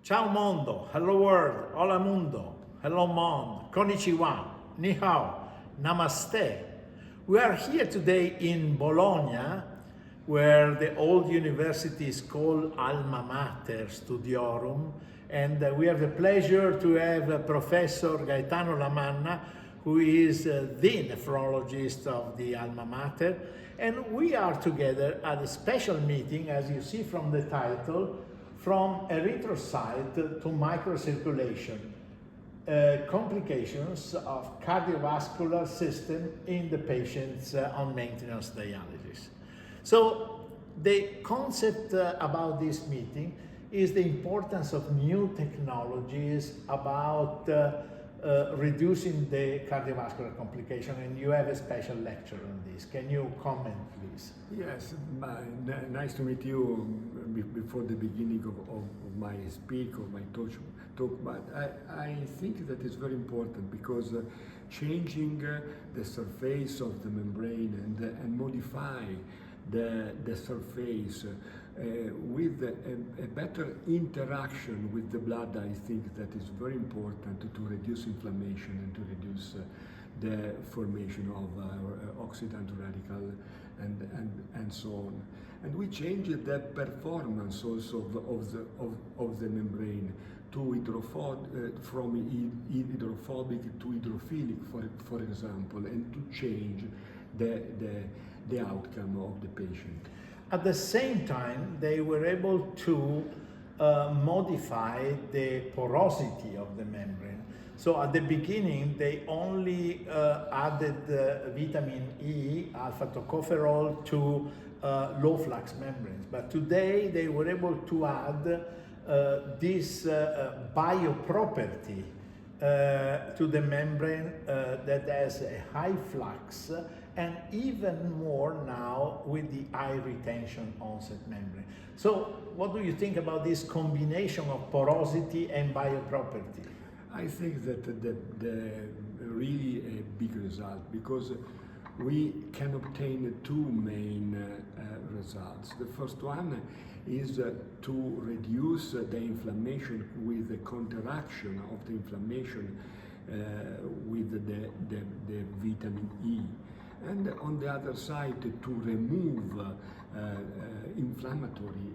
Ciao mondo, hello world, hola mundo, hello monde, konnichiwa, ni hao, namaste. We are here today in Bologna, where the old university is called Alma Mater Studiorum, and we have the pleasure to have Professor Gaetano La Manna, who is the nephrologist of the Alma Mater, and we are together at a special meeting, as you see from the title, from erythrocyte to microcirculation, complications of cardiovascular system in the patients on maintenance dialysis. So the concept about this meeting is the importance of new technologies about reducing the cardiovascular complication, and you have a special lecture on this. Can you comment, please? Yes, nice to meet you before the beginning of my speak or my talk, but I think that is very important because changing the surface of the membrane and modify the surface with a better interaction with the blood, I think that is very important to reduce inflammation and to reduce the formation of oxidant radical and so on. And we change the performance also of the membrane to from hydrophobic to hydrophilic, for example, and to change the outcome of the patient. At the same time, they were able to modify the porosity of the membrane. So at the beginning, they only added vitamin E, alpha tocopherol, to low flux membranes. But today, they were able to add this bioproperty to the membrane that has a high flux, and even more now with the high retention onset membrane. So what do you think about this combination of porosity and bioproperty? I think that the really a big result, because we can obtain two main results. The first one is to reduce the inflammation with the counteraction of the inflammation with the vitamin E. And on the other side, to remove inflammatory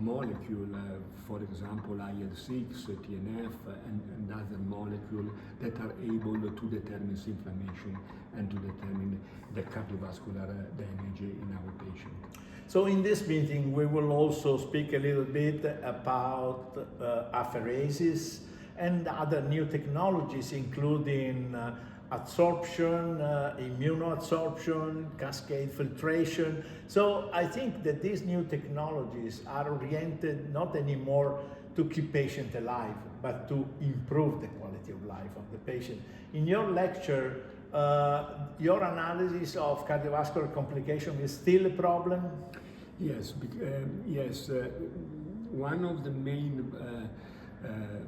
molecule, for example, IL-6, TNF, and other molecules that are able to determine inflammation and to determine the cardiovascular damage in our patient. So in this meeting, we will also speak a little bit about apheresis and other new technologies, including adsorption, immunoadsorption, cascade filtration. So I think that these new technologies are oriented not anymore to keep patient alive, but to improve the quality of life of the patient. In your lecture, your analysis of cardiovascular complication is still a problem? Yes, one of the main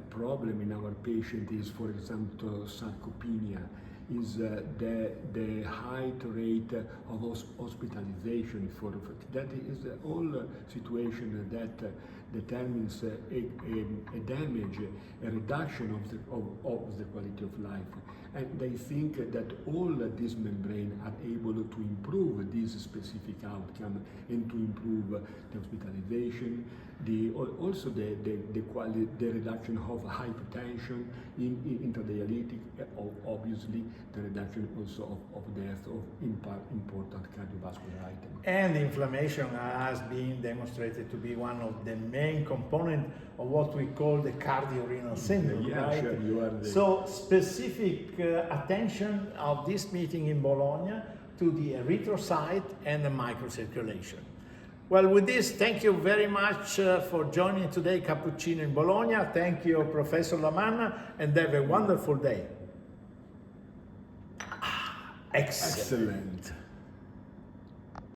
problem in our patient is, for example, sarcopenia, is the high rate of hospitalization for that is the whole situation that determines a damage, a reduction of the quality of life. And they think that all these membranes are able to improve this specific outcome and to improve the hospitalization, also the reduction of hypertension in intradialytic, obviously the reduction also of death of important cardiovascular items. And inflammation has been demonstrated to be one of the main components of what we call the cardiorenal syndrome, yeah, right? Sure, you are So specific attention of this meeting in Bologna to the erythrocyte and the microcirculation. Well, with this, thank you very much for joining today Cappuccino in Bologna. Thank you, Professor La Manna, and have a wonderful day. Excellent.